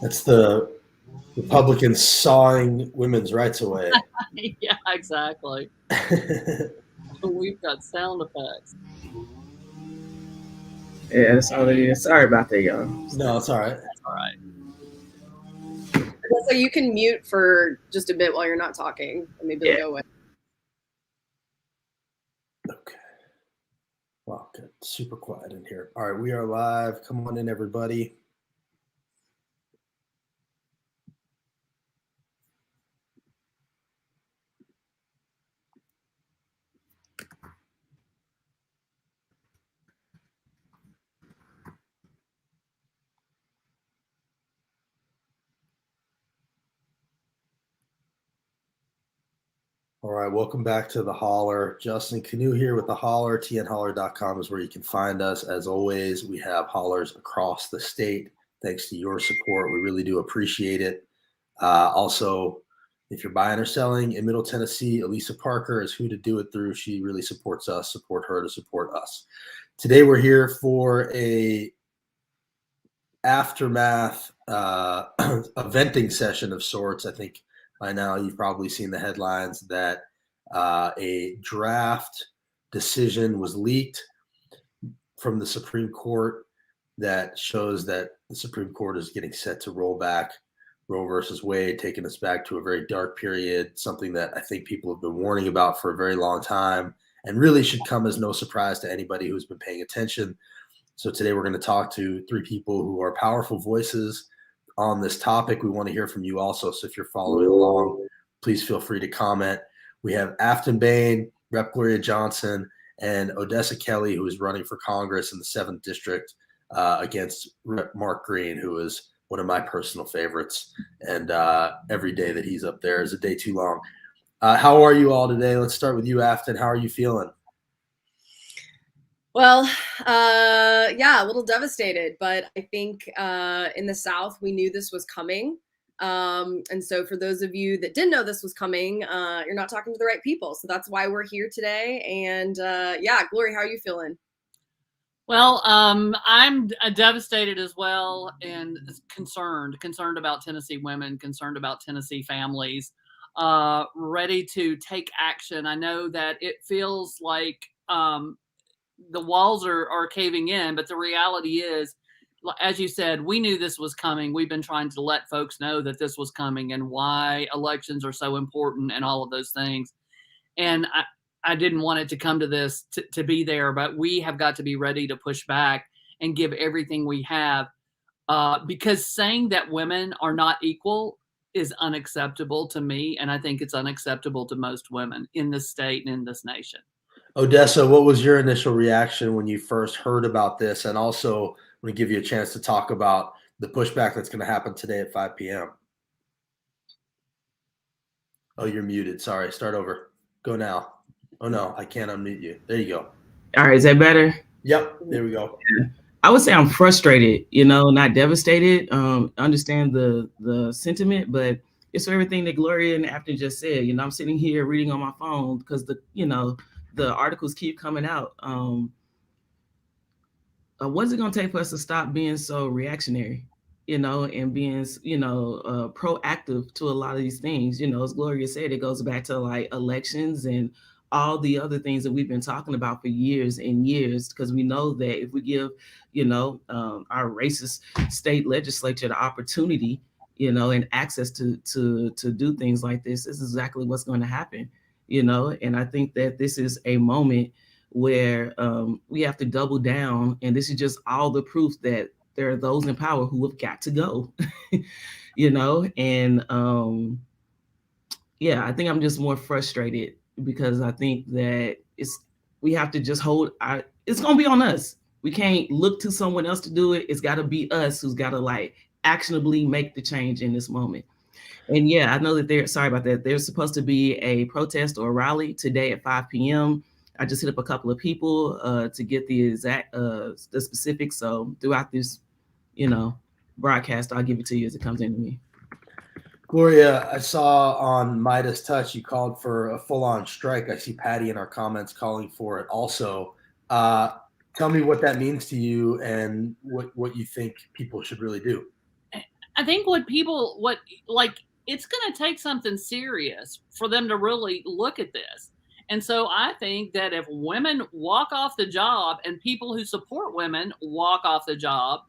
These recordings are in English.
That's the Republicans sawing women's rights away. Yeah, exactly. We've got sound effects. Yeah, that's all it is. Sorry about that, y'all. No, it's all right. That's all right. So you can mute for just a bit while you're not talking, and maybe it'll go away. Okay. Wow, good. Super quiet in here. All right, we are live. Come on in, everybody. All right, welcome back to the Holler. Justin Canoe here with the Holler. TNHoller.com is where you can find us. As always, we have hollers across the state. Thanks to your support, we really do appreciate it. Also, if you're buying or selling in Middle Tennessee, Elisa Parker is who to do it through. She really supports us. Support her to support us. Today, we're here for a aftermath, a venting session of sorts. I think by now you've probably seen the headlines that a draft decision was leaked from the Supreme Court that shows that the Supreme Court is getting set to roll back Roe versus Wade, taking us back to a very dark period, something that I think people have been warning about for a very long time and really should come as no surprise to anybody who's been paying attention. So today we're going to talk to three people who are powerful voices on this topic. We want to hear from you also. So if you're following along, please feel free to comment. We have Aftyn Behn, Rep. Gloria Johnson, and Odessa Kelly, who is running for Congress in the 7th District against Rep. Mark Green, who is one of my personal favorites. And every day that he's up there is a day too long. How are you all today? Let's start with you, Aftyn. How are you feeling? Well, yeah, a little devastated, but I think in the South, we knew this was coming. And so for those of you that didn't know this was coming, you're not talking to the right people. So that's why we're here today. And yeah, Gloria, how are you feeling? Well, I'm devastated as well and concerned about Tennessee women, concerned about Tennessee families, ready to take action. I know that it feels like the walls are caving in, but the reality is, as you said, we knew this was coming. We've been trying to let folks know that this was coming and why elections are so important and all of those things. And I didn't want it to come to this to be there, but we have got to be ready to push back and give everything we have, because saying that women are not equal is unacceptable to me. And I think it's unacceptable to most women in this state and in this nation. Odessa, what was your initial reaction when you first heard about this? And also, I'm going to give you a chance to talk about the pushback that's going to happen today at 5 p.m. Oh, you're muted. Sorry. Start over. Go now. Oh, no, I can't unmute you. There you go. All right, is that better? Yep, there we go. Yeah. I would say I'm frustrated, not devastated. Understand the sentiment, but it's for everything that Gloria and Aftyn just said. I'm sitting here reading on my phone because the articles keep coming out. What's it going to take for us to stop being so reactionary, and being, proactive to a lot of these things? As Gloria said, it goes back to like elections and all the other things that we've been talking about for years and years, because we know that if we give, our racist state legislature the opportunity, and access to do things like this is exactly what's going to happen, and I think that this is a moment where we have to double down. And this is just all the proof that there are those in power who have got to go, and yeah, I think I'm just more frustrated because I think that we have to just it's going to be on us. We can't look to someone else to do it. It's got to be us who's got to like actionably make the change in this moment. And yeah, I know that sorry about that. There's supposed to be a protest or a rally today at 5 p.m. I just hit up a couple of people to get the exact the specifics. So throughout this, broadcast, I'll give it to you as it comes into me. Gloria, I saw on Midas Touch you called for a full-on strike. I see Patty in our comments calling for it also. Tell me what that means to you and what you think people should really do. I think what it's going to take something serious for them to really look at this. And so I think that if women walk off the job and people who support women walk off the job,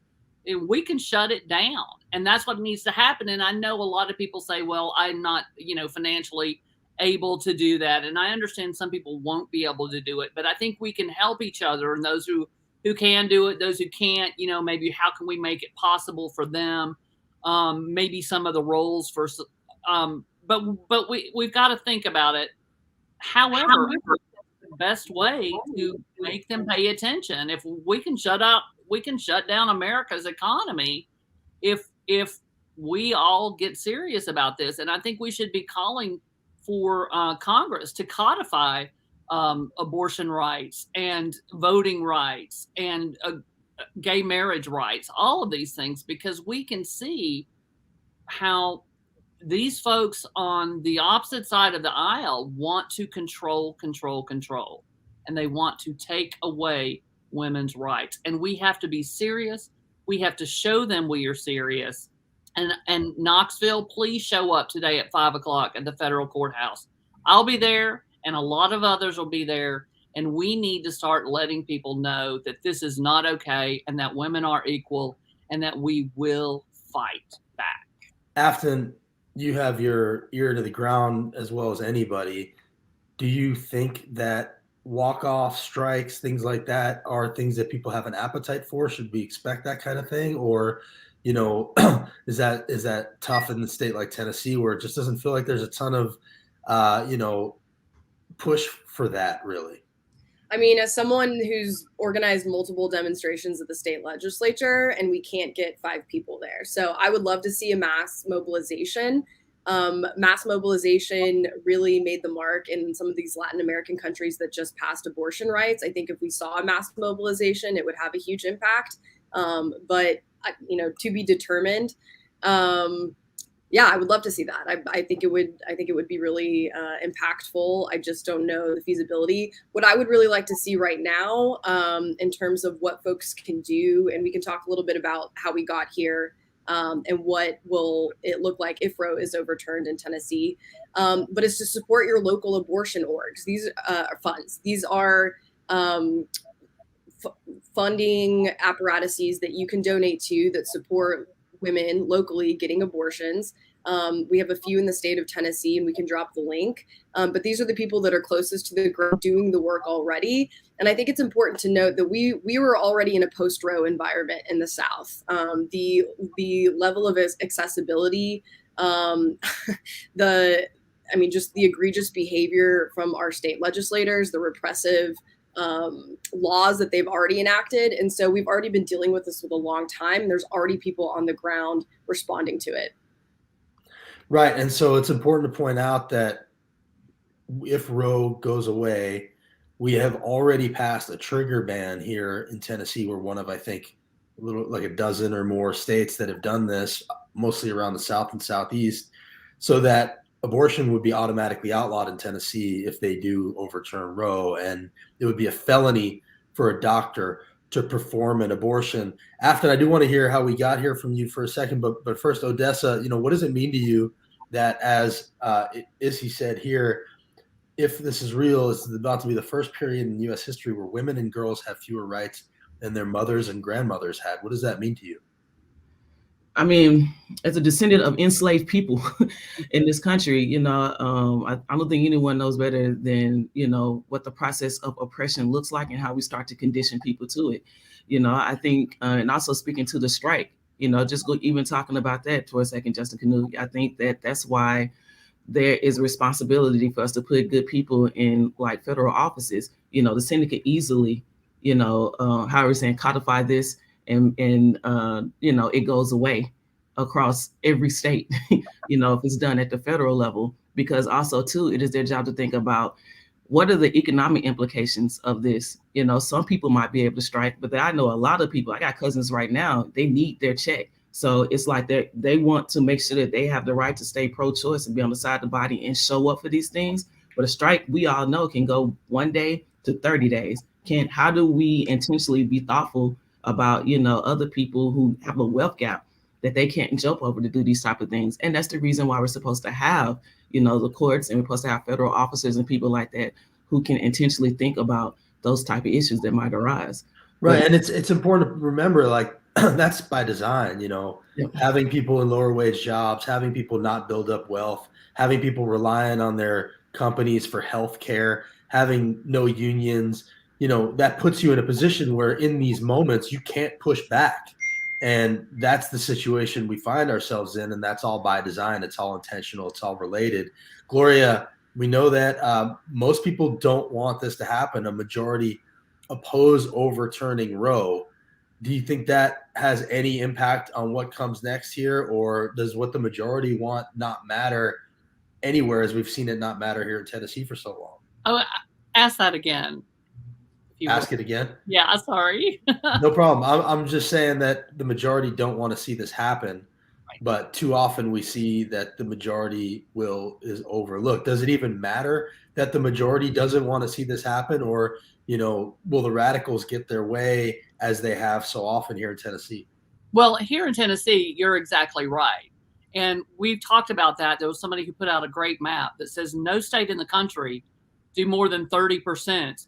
we can shut it down. And that's what needs to happen. And I know a lot of people say, well, I'm not, financially able to do that. And I understand some people won't be able to do it, but I think we can help each other, and those who can do it, those who can't, maybe how can we make it possible for them? Maybe some of the roles for, but we've got to think about it. However, the best way to make them pay attention, if we can shut down America's economy if we all get serious about this. And I think we should be calling for Congress to codify abortion rights and voting rights and gay marriage rights, all of these things, because we can see how these folks on the opposite side of the aisle want to control, and they want to take away women's rights. And we have to be serious. We have to show them we are serious. And Knoxville, please show up today at 5:00 at the federal courthouse. I'll be there, and a lot of others will be there. And we need to start letting people know that this is not okay, and that women are equal, and that we will fight back. Aftyn, you have your ear to the ground as well as anybody. Do you think that walk-off strikes, things like that, are things that people have an appetite for? Should we expect that kind of thing? Or, is that tough in a state like Tennessee, where it just doesn't feel like there's a ton of, push for that, really? I mean, as someone who's organized multiple demonstrations at the state legislature, and we can't get 5 people there. So I would love to see a mass mobilization. Mass mobilization really made the mark in some of these Latin American countries that just passed abortion rights. I think if we saw a mass mobilization, it would have a huge impact. But to be determined. Yeah, I would love to see that. I think it would be really impactful. I just don't know the feasibility. What I would really like to see right now, in terms of what folks can do, and we can talk a little bit about how we got here, and what will it look like if Roe is overturned in Tennessee. But it's to support your local abortion orgs. These are funds. These are funding apparatuses that you can donate to that support women locally getting abortions. We have a few in the state of Tennessee, and we can drop the link. But these are the people that are closest to the ground doing the work already. And I think it's important to note that we were already in a post-Roe environment in the South. The level of accessibility, just the egregious behavior from our state legislators, the repressive laws that they've already enacted. And so we've already been dealing with this for a long time. There's already people on the ground responding to it. Right. And so it's important to point out that if Roe goes away, we have already passed a trigger ban here in Tennessee. We're one of, I think, a dozen or more states that have done this, mostly around the South and Southeast, so that abortion would be automatically outlawed in Tennessee if they do overturn Roe, and it would be a felony for a doctor to perform an abortion. Aftyn, I do want to hear how we got here from you for a second, but first, Odessa, what does it mean to you that, as Izzy said here, if this is real, it's about to be the first period in U.S. history where women and girls have fewer rights than their mothers and grandmothers had? What does that mean to you? I mean, as a descendant of enslaved people in this country, I don't think anyone knows better than, what the process of oppression looks like and how we start to condition people to it. I think, and also speaking to the strike, even talking about that for a second, Justin Canoe, I think that's why there is a responsibility for us to put good people in like federal offices. The Senate could easily, how we're saying, codify this, and it goes away across every state, if it's done at the federal level, because also too, it is their job to think about what are the economic implications of this. Some people might be able to strike, but I know a lot of people, I got cousins right now, they need their check. So it's like they want to make sure that they have the right to stay pro-choice and be on the side of the body and show up for these things. But a strike, we all know, can go 1 day to 30 days. How do we intentionally be thoughtful about, other people who have a wealth gap? that they can't jump over to do these type of things. And that's the reason why we're supposed to have, the courts, and we're supposed to have federal officers and people like that who can intentionally think about those type of issues that might arise. Right. And it's important to remember, like, that's by design, Yep. having people in lower wage jobs, having people not build up wealth, having people relying on their companies for health care, having no unions, that puts you in a position where in these moments you can't push back. And that's the situation we find ourselves in. And that's all by design. It's all intentional. It's all related. Gloria, we know that most people don't want this to happen. A majority oppose overturning Roe. Do you think that has any impact on what comes next here, or does what the majority want not matter anywhere, as we've seen it not matter here in Tennessee for so long? Oh, ask that again. Ask it again? Yeah, sorry. No problem. I'm just saying that the majority don't want to see this happen, but too often we see that the majority is overlooked. Does it even matter that the majority doesn't want to see this happen, or will the radicals get their way as they have so often here in Tennessee? Well, here in Tennessee, you're exactly right. And we've talked about that. There was somebody who put out a great map that says no state in the country do more than 30%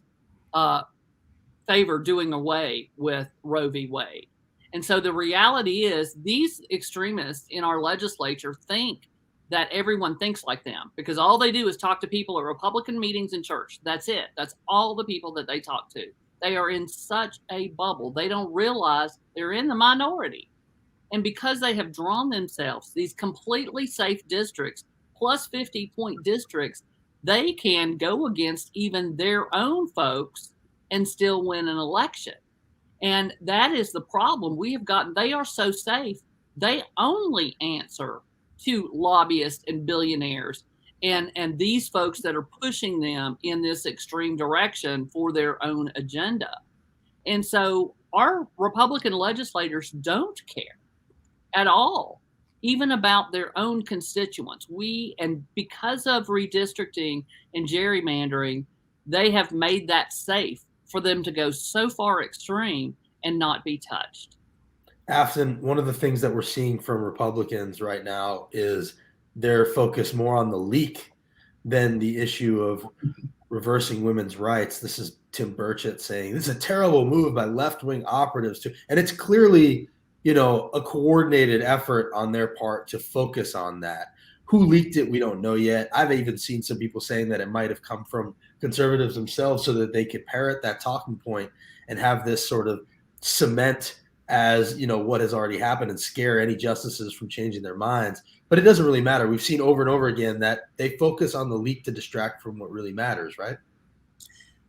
favor doing away with Roe v. Wade. And so the reality is these extremists in our legislature think that everyone thinks like them, because all they do is talk to people at Republican meetings in church. That's it. That's all the people that they talk to. They are in such a bubble. They don't realize they're in the minority. And because they have drawn themselves these completely safe districts, plus 50-point districts, they can go against even their own folks and still win an election. And that is the problem we have gotten. They are so safe. They only answer to lobbyists and billionaires and these folks that are pushing them in this extreme direction for their own agenda. And so our Republican legislators don't care at all, even about their own constituents. And because of redistricting and gerrymandering, they have made that safe for them to go so far extreme and not be touched. Aftyn, one of the things that we're seeing from Republicans right now is their focus more on the leak than the issue of reversing women's rights. This is Tim Burchett saying this is a terrible move by left-wing operatives and it's clearly, a coordinated effort on their part to focus on that. Who leaked it? We don't know yet. I've even seen some people saying that it might have come from conservatives themselves so that they could parrot that talking point and have this sort of cement as what has already happened and scare any justices from changing their minds. But it doesn't really matter. We've seen over and over again that they focus on the leak to distract from what really matters, right?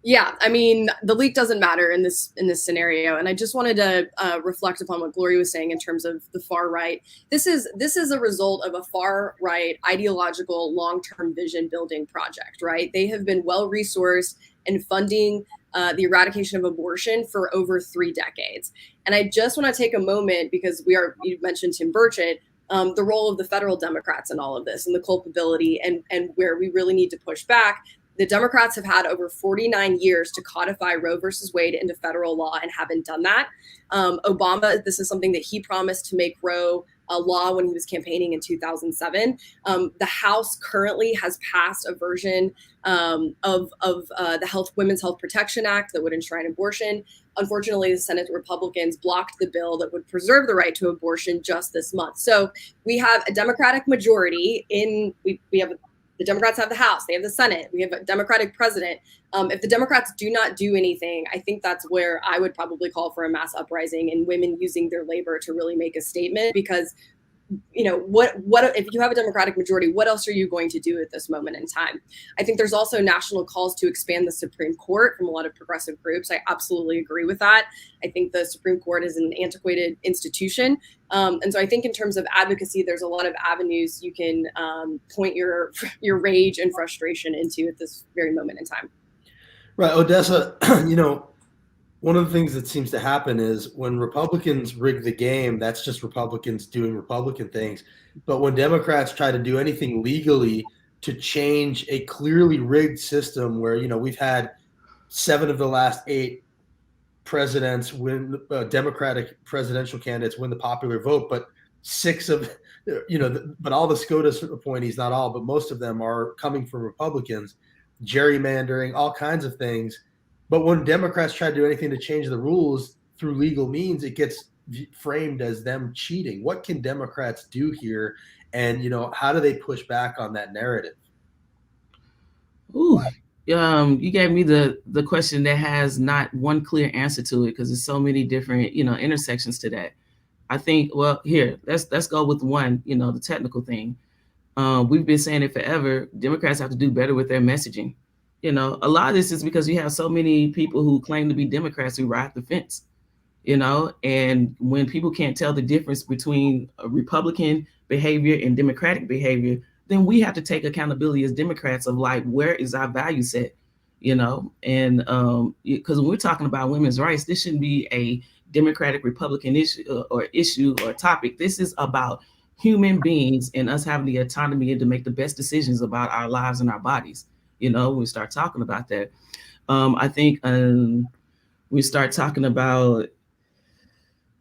Yeah, I mean, the leak doesn't matter in this scenario, and I just wanted to reflect upon what Gloria was saying in terms of the far right. This is a result of a far right ideological long-term vision building project, right? They have been well resourced in funding the eradication of abortion for over 3 decades, and I just want to take a moment because you mentioned Tim Burchett. The role of the federal Democrats in all of this and the culpability and where we really need to push back. The Democrats have had over 49 years to codify Roe versus Wade into federal law and haven't done that. Obama, this is something that he promised to make Roe a law when he was campaigning in 2007. The House currently has passed a version of the Women's Health Protection Act that would enshrine abortion. Unfortunately, the Senate Republicans blocked the bill that would preserve the right to abortion just this month. So we have a Democratic majority we have the Democrats have the House, they have the Senate, we have a Democratic president. If the Democrats do not do anything, I think that's where I would probably call for a mass uprising and women using their labor to really make a statement. Because, what if you have a Democratic majority, what else are you going to do at this moment in time? I think there's also national calls to expand the Supreme Court from a lot of progressive groups. I absolutely agree with that. I think the Supreme Court is an antiquated institution. And so I think in terms of advocacy, there's a lot of avenues you can point your rage and frustration into at this very moment in time. Right. Odessa, one of the things that seems to happen is when Republicans rig the game, that's just Republicans doing Republican things. But when Democrats try to do anything legally to change a clearly rigged system where, we've had 7 of the last 8 presidents win, Democratic presidential candidates win the popular vote, but 6 of, but all the SCOTUS appointees, not all, but most of them are coming from Republicans, gerrymandering, all kinds of things. But when Democrats try to do anything to change the rules through legal means, it gets framed as them cheating. What can Democrats do here? And, how do they push back on that narrative? Ooh, you gave me the question that has not one clear answer to it, because there's so many different, intersections to that. I think, well, here, let's go with one, the technical thing. We've been saying it forever. Democrats have to do better with their messaging. A lot of this is because you have so many people who claim to be Democrats who ride the fence, and when people can't tell the difference between Republican behavior and Democratic behavior, then we have to take accountability as Democrats of like, where is our value set, and because when we're talking about women's rights, this shouldn't be a Democratic Republican issue or topic. This is about human beings and us having the autonomy to make the best decisions about our lives and our bodies. When we start talking about that, I think we start talking about,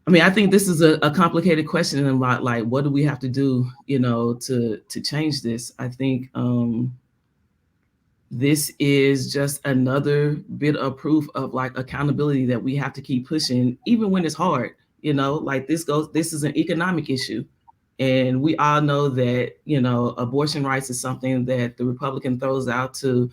I think this is a complicated question about like, what do we have to do, to change this? I think this is just another bit of proof of like accountability that we have to keep pushing, even when it's hard. Like this is an economic issue. And we all know that, abortion rights is something that the Republican throws out to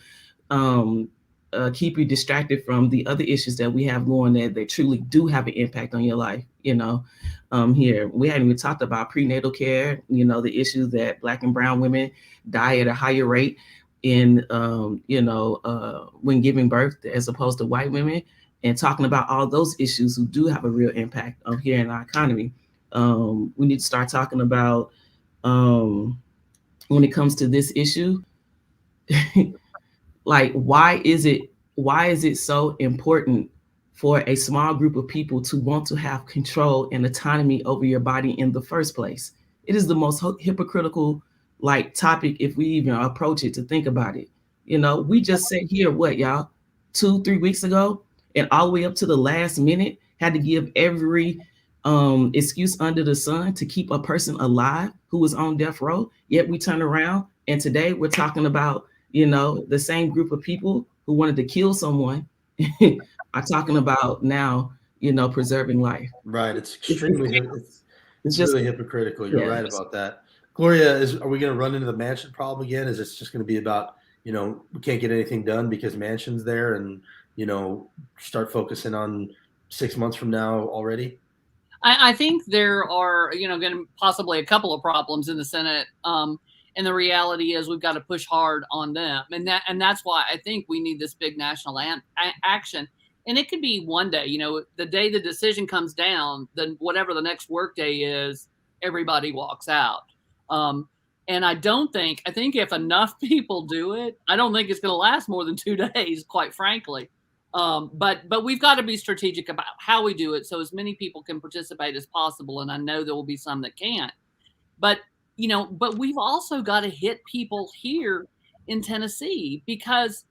keep you distracted from the other issues that we have going that truly do have an impact on your life. Here, we hadn't even talked about prenatal care, the issue that Black and brown women die at a higher rate in, when giving birth as opposed to white women, and talking about all those issues who do have a real impact on here in our economy. We need to start talking about when it comes to this issue, like why is it so important for a small group of people to want to have control and autonomy over your body in the first place? It is the most hypocritical like topic if we even approach it to think about it. We just sat here, what, y'all, 2-3 weeks ago, and all the way up to the last minute had to give every excuse under the sun to keep a person alive who was on death row. Yet we turn around and today we're talking about, the same group of people who wanted to kill someone are talking about now, preserving life. Right. It's extremely, it's just really hypocritical. You're right about that. Gloria, are we going to run into the Manchin problem again? Is this just going to be about, we can't get anything done because Manchin's there, and, start focusing on 6 months from now already? I think there are, going to possibly a couple of problems in the Senate. And the reality is we've got to push hard on them. And that's why I think we need this big national action. And it could be one day, the day the decision comes down, then whatever the next work day is, everybody walks out. And I think if enough people do it, I don't think it's going to last more than 2 days, quite frankly. But we've got to be strategic about how we do it so as many people can participate as possible. And I know there will be some that can't. But we've also got to hit people here in Tennessee because,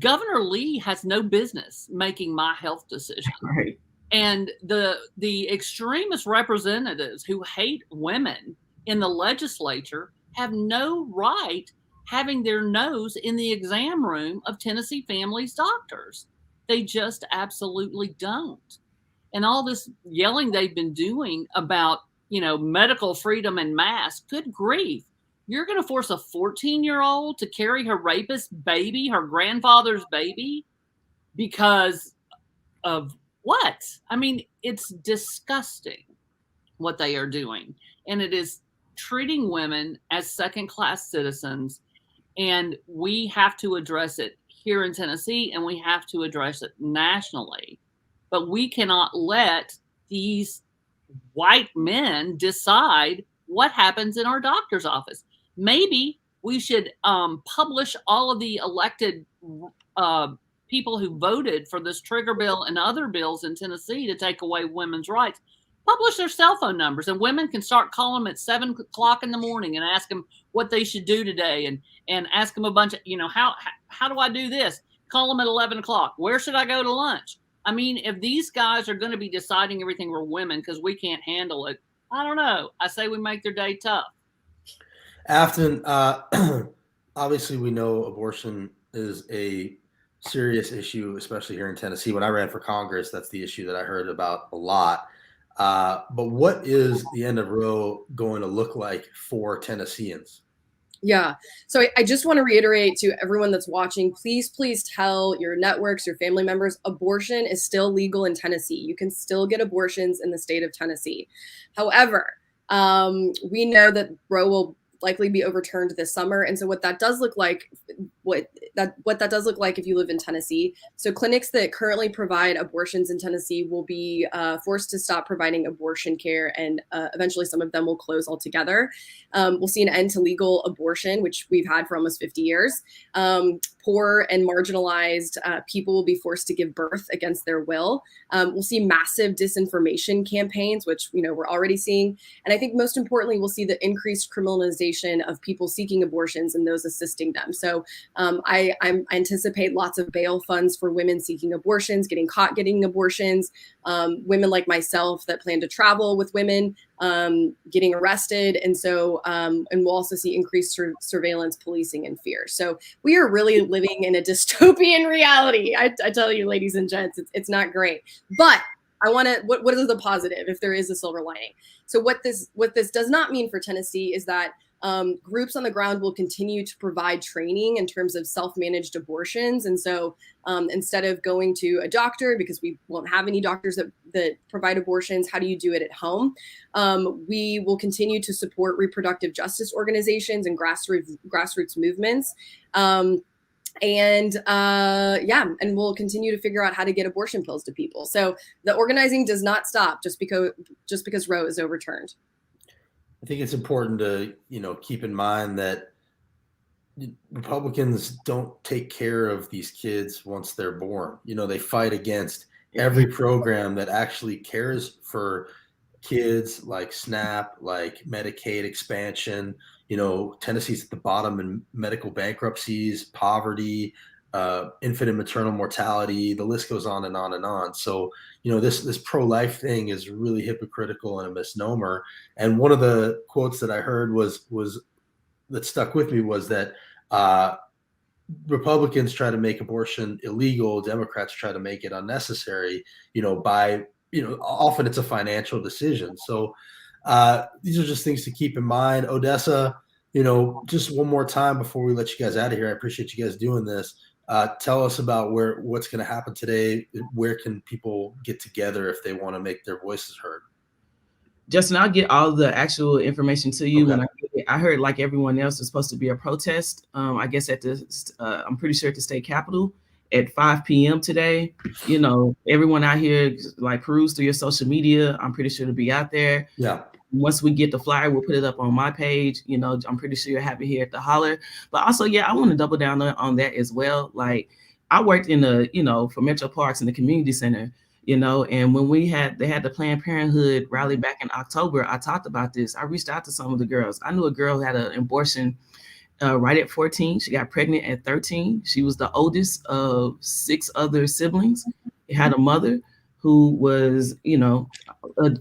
Governor Lee has no business making my health decision. right. And the extremist representatives who hate women in the legislature have no right having their nose in the exam room of Tennessee families' doctors. They just absolutely don't. And all this yelling they've been doing about, medical freedom and masks, good grief. You're going to force a 14-year-old to carry her rapist baby, her grandfather's baby, because of what? It's disgusting what they are doing. And it is treating women as second-class citizens. And we have to address it here in Tennessee, and we have to address it nationally. But we cannot let these white men decide what happens in our doctor's office. Maybe we should publish all of the elected people who voted for this trigger bill and other bills in Tennessee to take away women's rights. Publish their cell phone numbers, and women can start calling them at 7 o'clock in the morning and ask them what they should do today, and ask them a bunch of, how do I do this? Call them at 11 o'clock. Where should I go to lunch? If these guys are going to be deciding everything for women because we can't handle it, I don't know. I say we make their day tough. Afton, obviously we know abortion is a serious issue, especially here in Tennessee. When I ran for Congress, that's the issue that I heard about a lot. But what is the end of Roe going to look like for Tennesseans? Yeah. So I just want to reiterate to everyone that's watching, please tell your networks, your family members, abortion is still legal in Tennessee. You can still get abortions in the state of Tennessee. However, we know that Roe will likely be overturned this summer. And so what that does look like, what that does look like if you live in Tennessee. So clinics that currently provide abortions in Tennessee will be forced to stop providing abortion care, and eventually some of them will close altogether. We'll see an end to legal abortion, which we've had for almost 50 years. Poor and marginalized people will be forced to give birth against their will. We'll see massive disinformation campaigns, which we're already seeing. And I think most importantly, we'll see the increased criminalization of people seeking abortions and those assisting them. So I anticipate lots of bail funds for women seeking abortions, getting caught getting abortions, women like myself that plan to travel with women getting arrested. And so, and we'll also see increased surveillance, policing, and fear. So we are really living in a dystopian reality. I tell you, ladies and gents, it's not great. But I want to, what is the positive, if there is a silver lining? So what this does not mean for Tennessee is that groups on the ground will continue to provide training in terms of self-managed abortions. And so instead of going to a doctor, because we won't have any doctors that provide abortions, how do you do it at home? We will continue to support reproductive justice organizations and grassroots movements. And we'll continue to figure out how to get abortion pills to people. So the organizing does not stop just because Roe is overturned. I think it's important to, keep in mind that Republicans don't take care of these kids once they're born. They fight against every program that actually cares for kids, like SNAP, like Medicaid expansion. Tennessee's at the bottom in medical bankruptcies, poverty, infant and maternal mortality. The list goes on and on and on. So, this pro-life thing is really hypocritical and a misnomer. And one of the quotes that I heard was that stuck with me was that Republicans try to make abortion illegal, Democrats try to make it unnecessary, often it's a financial decision. So these are just things to keep in mind. Odessa, just one more time before we let you guys out of here. I appreciate you guys doing this. Tell us about what's going to happen today. Where can people get together if they want to make their voices heard? Justin, I'll get all the actual information to you. Okay. When I heard, like everyone else, there's supposed to be a protest. I guess at I'm pretty sure at the state capitol at 5 p.m. today. Everyone out here, like, peruse through your social media. I'm pretty sure to be out there. Yeah. Once we get the flyer, we'll put it up on my page. I'm pretty sure you're happy here at the Holler. But also, I want to double down on that as well. Like, I worked for Metro Parks in the community center, and when they had the Planned Parenthood rally back in October, I talked about this. I reached out to some of the girls. I knew a girl who had an abortion right at 14. She got pregnant at 13. She was the oldest of 6 other siblings. It had a mother who was,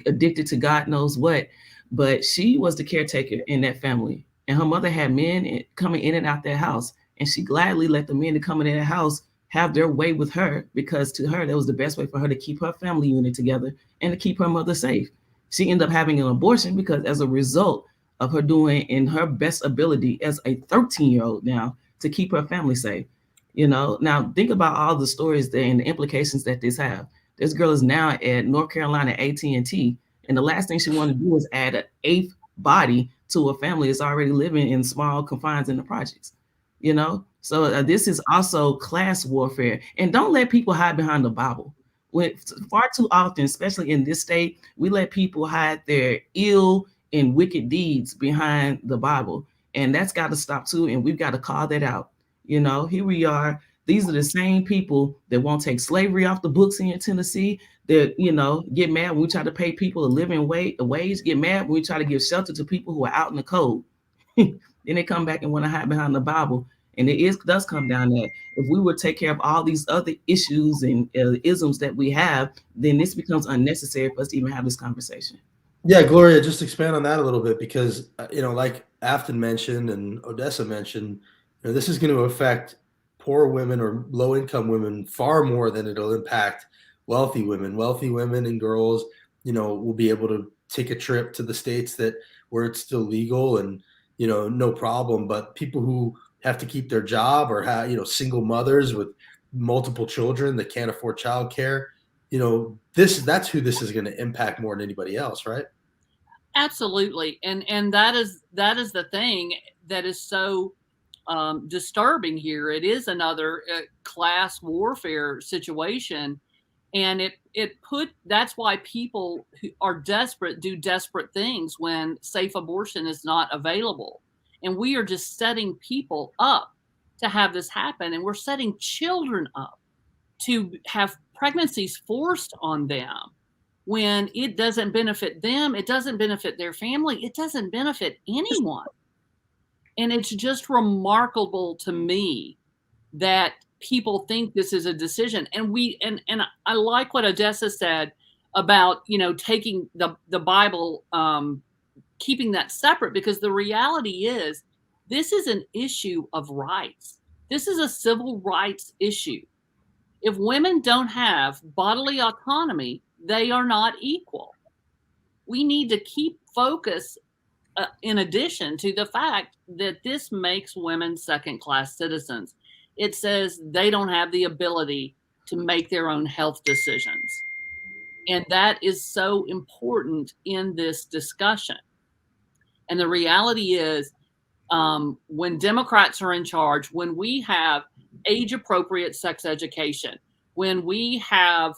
addicted to God knows what, but she was the caretaker in that family. And her mother had men coming in and out their house, and she gladly let the men that come in that house have their way with her, because to her, that was the best way for her to keep her family unit together and to keep her mother safe. She ended up having an abortion because as a result of her doing in her best ability as a 13-year-old now to keep her family safe. Now think about all the stories there and the implications that this have. This girl is now at North Carolina AT&T, and the last thing she wanted to do is add an 8th body to a family that's already living in small confines in the projects. So this is also class warfare. And don't let people hide behind the Bible. Far too often, especially in this state, we let people hide their ill and wicked deeds behind the Bible. And that's got to stop too. And we've got to call that out. Here we are. These are the same people that won't take slavery off the books in Tennessee, that, get mad when we try to pay people a living wage, get mad when we try to give shelter to people who are out in the cold. Then they come back and want to hide behind the Bible. And it does come down that if we would take care of all these other issues and isms that we have, then this becomes unnecessary for us to even have this conversation. Yeah, Gloria, just expand on that a little bit because, like Aftyn mentioned and Odessa mentioned, this is going to affect poor women or low income women far more than it'll impact wealthy women. Wealthy women and girls, will be able to take a trip to the states that where it's still legal and, no problem. But people who have to keep their job or have, single mothers with multiple children that can't afford childcare, that's who this is going to impact more than anybody else, right? Absolutely, and that is the thing that is so disturbing here. It is another class warfare situation, and that's why people who are desperate do desperate things when safe abortion is not available, and we are just setting people up to have this happen, and we're setting children up to have pregnancies forced on them when it doesn't benefit them, it doesn't benefit their family, it doesn't benefit anyone. And it's just remarkable to me that people think this is a decision. And I like what Odessa said about, taking the Bible, keeping that separate, because the reality is this is an issue of rights. This is a civil rights issue. If women don't have bodily autonomy, they are not equal. We need to keep focus, in addition to the fact that this makes women second-class citizens. It says they don't have the ability to make their own health decisions. And that is so important in this discussion. And the reality is, when Democrats are in charge, when we have age-appropriate sex education, when we have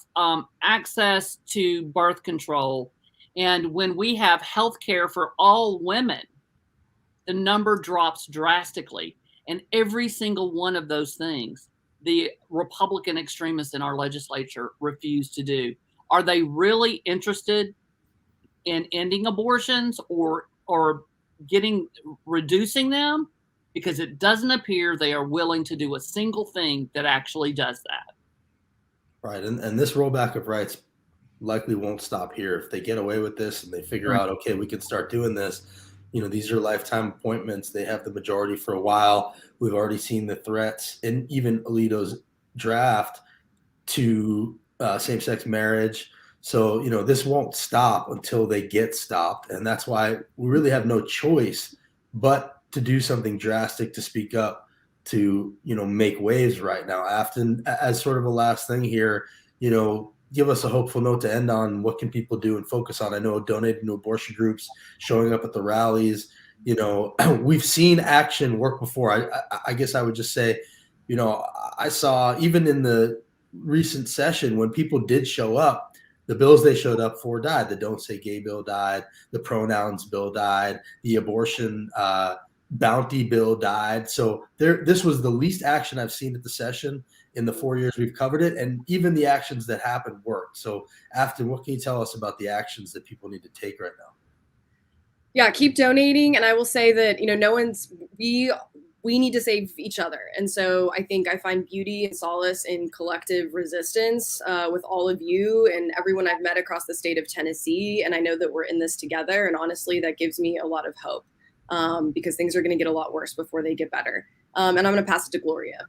access to birth control, and when we have health care for all women, the number drops drastically. And every single one of those things, the Republican extremists in our legislature refuse to do. Are they really interested in ending abortions or reducing them? Because it doesn't appear they are willing to do a single thing that actually does that. Right. And this rollback of rights likely won't stop here. If they get away with this and they figure out, okay, we can start doing this, these are lifetime appointments. They have the majority for a while. We've already seen the threats and even Alito's draft to same-sex marriage. So, this won't stop until they get stopped. And that's why we really have no choice but to do something drastic, to speak up, to, make waves right now. Aftyn, as sort of a last thing here, give us a hopeful note to end on. What can people do and focus on? I know donating to abortion groups, showing up at the rallies, we've seen action work before. I guess I would just say, I saw even in the recent session when people did show up, the bills they showed up for died. The Don't Say Gay bill died. The pronouns bill died. The abortion bounty bill died. So this was the least action I've seen at the session in the 4 years we've covered it. And even the actions that happened worked. So Aftyn, what can you tell us about the actions that people need to take right now? Yeah, keep donating. And I will say that, we need to save each other. And so I think I find beauty and solace in collective resistance with all of you and everyone I've met across the state of Tennessee. And I know that we're in this together. And honestly, that gives me a lot of hope because things are going to get a lot worse before they get better. And I'm going to pass it to Gloria.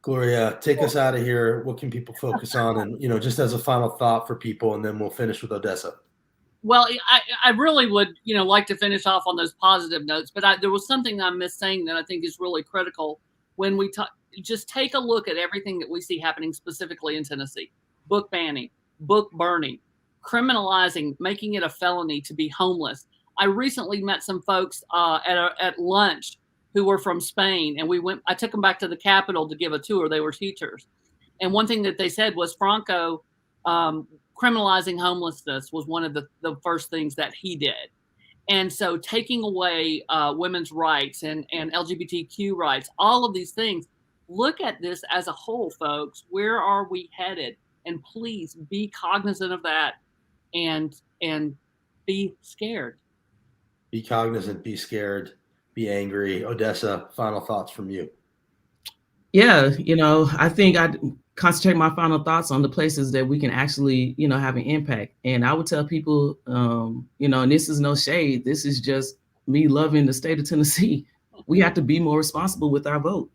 Gloria, take us out of here. What can people focus on? And, just as a final thought for people, and then we'll finish with Odessa. Well, I really would, like to finish off on those positive notes, but there was something I missed saying that I think is really critical when we just take a look at everything that we see happening specifically in Tennessee. Book banning, book burning, criminalizing, making it a felony to be homeless. I recently met some folks at lunch who were from Spain, and I took them back to the Capitol to give a tour. They were teachers. And one thing that they said was Franco, criminalizing homelessness was one of the first things that he did. And so taking away women's rights and LGBTQ rights, all of these things, look at this as a whole, folks. Where are we headed? And please be cognizant of that and be scared. Be cognizant, be scared, be angry. Odessa, final thoughts from you. Yeah, I think concentrate my final thoughts on the places that we can actually, you know, have an impact. And I would tell people, you know, and this is no shade, this is just me loving the state of Tennessee. We have to be more responsible with our vote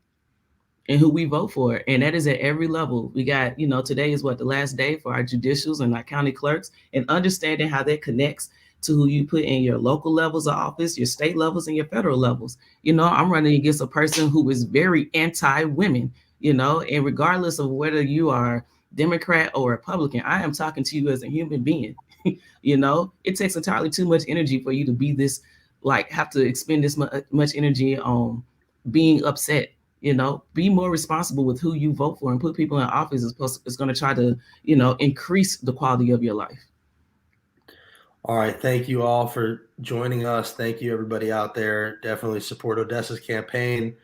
and who we vote for. And that is at every level. We got, you know, today is what, the last day for our judicials and our county clerks, and understanding how that connects to who you put in your local levels of office, your state levels, and your federal levels. You know, I'm running against a person who is very anti-women, you know, and regardless of whether you are Democrat or Republican, I am talking to you as a human being. You know, it takes entirely too much energy for you to be this, like, have to expend this much energy on being upset. You know, be more responsible with who you vote for, and put people in office is going to try to, you know, increase the quality of your life. All right. Thank you all for joining us. Thank you, everybody out there. Definitely support Odessa's campaign.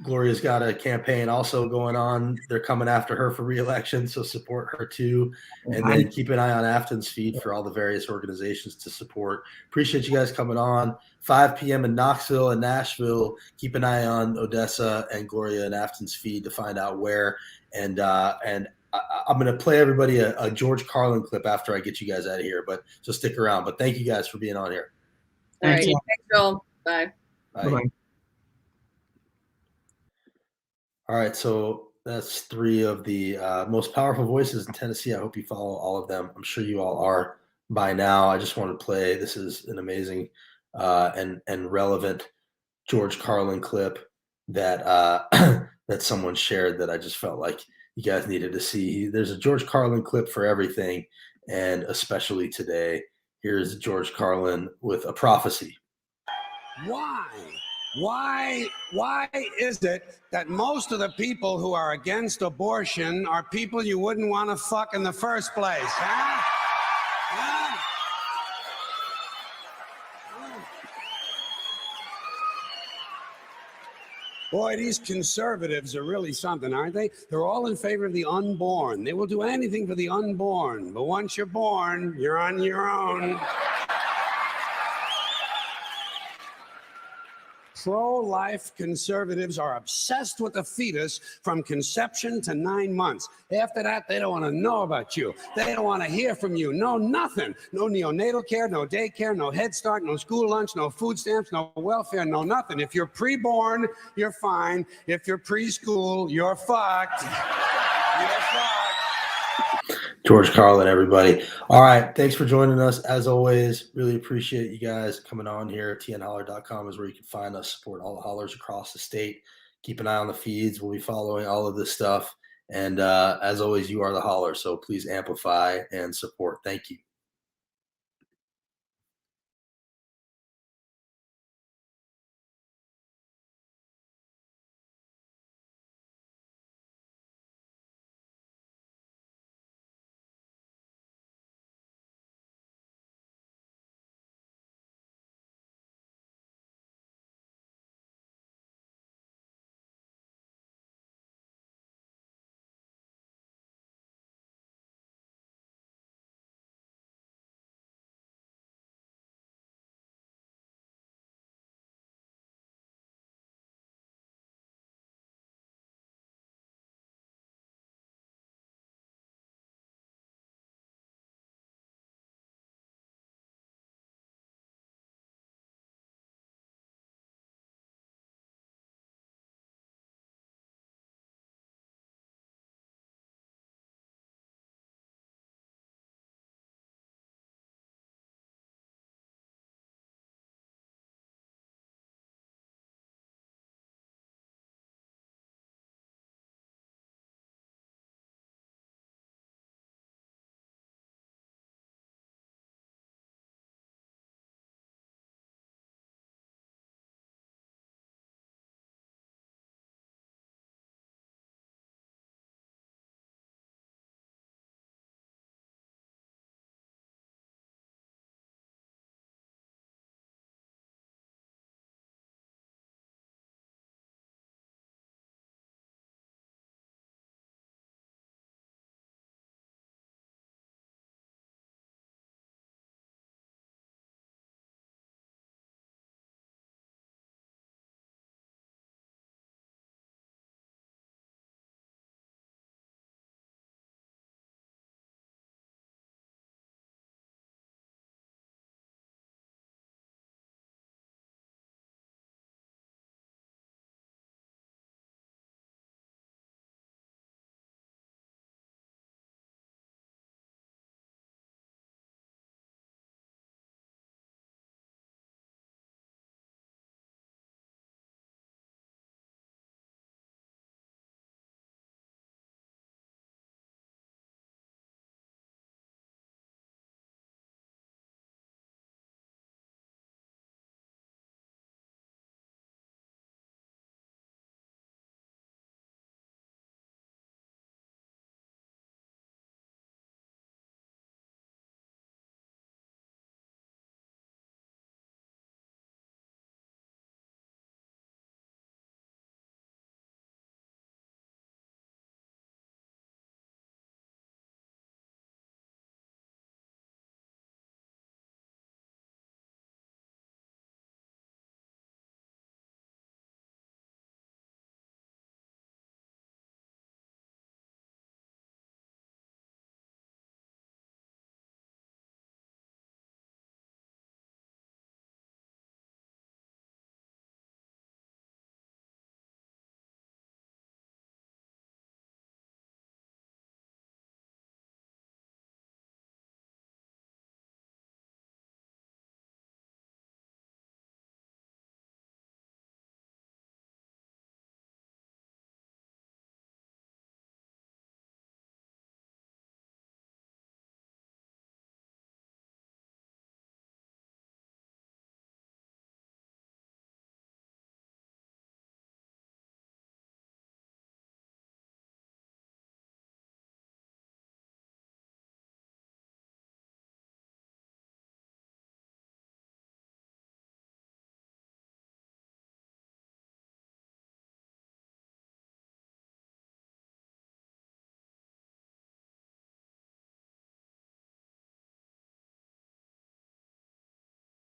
Gloria's got a campaign also going on. They're coming after her for re-election, so support her too. And then keep an eye on Aftyn's feed for all the various organizations to support. Appreciate you guys coming on. 5 p.m. in Knoxville and Nashville. Keep an eye on Odessa and Gloria and Aftyn's feed to find out where. And I'm going to play everybody a George Carlin clip after I get you guys out of here. But so stick around. But thank you guys for being on here. All right. Thanks, Joel. Bye. Bye. Bye. All right, so that's 3 of the most powerful voices in Tennessee. I hope you follow all of them. I'm sure you all are by now. I just want to play. This is an amazing and relevant George Carlin clip that that someone shared that I just felt like you guys needed to see. There's a George Carlin clip for everything, and especially today. Here's George Carlin with a prophecy. Why is it that most of the people who are against abortion are people you wouldn't want to fuck in the first place, huh? Boy, these conservatives are really something, aren't they? They're all in favor of the unborn. They will do anything for the unborn. But once you're born, you're on your own. Pro-life conservatives are obsessed with the fetus from conception to 9 months. After that, they don't want to know about you. They don't want to hear from you. No, nothing. No neonatal care, no daycare, no Head Start, no school lunch, no food stamps, no welfare, no nothing. If you're preborn, you're fine. If you're preschool, you're fucked. You're fucked. George Carlin, everybody. All right. Thanks for joining us. As always, really appreciate you guys coming on here. TNHoller.com is where you can find us, support all the hollers across the state. Keep an eye on the feeds. We'll be following all of this stuff. And as always, you are the holler. So please amplify and support. Thank you.